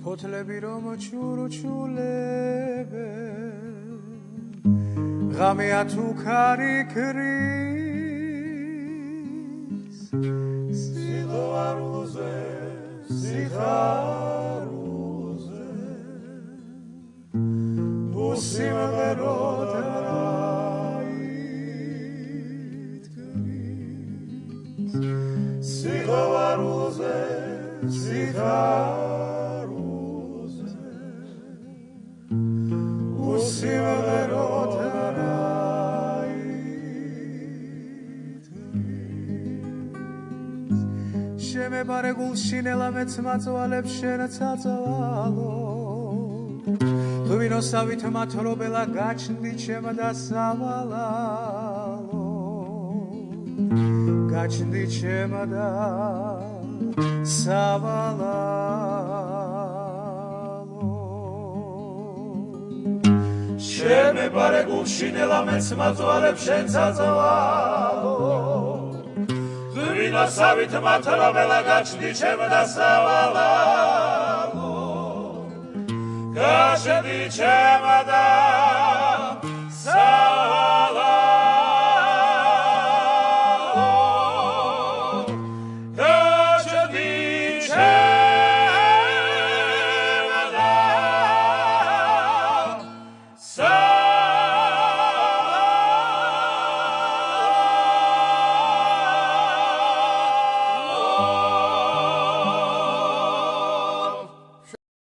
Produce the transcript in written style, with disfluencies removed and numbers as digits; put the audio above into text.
ფოთლები რომ ჩურჩულებენ ღამეა თუ ქარი ქრის სიხარულზე სიხარულზე თუ სიმღეროთ რაითქმის სიხარულზე სიხარულზე თუ სიმღეროთ შემებარე გულში ნელა მეც მაწვალებს შენ წაწვალო ღვინოსავით მათრობელა გაჩნდი ჩემ და სავალალო გაჩნდი ჩემ და სავალალო შემებარე გულში ნელა მეც მაწვალებს შენ წაწვალო ღვინოსავით მათრობელა გაჩნდი ჩემ და სავალალო გაჩნდი ჩემ და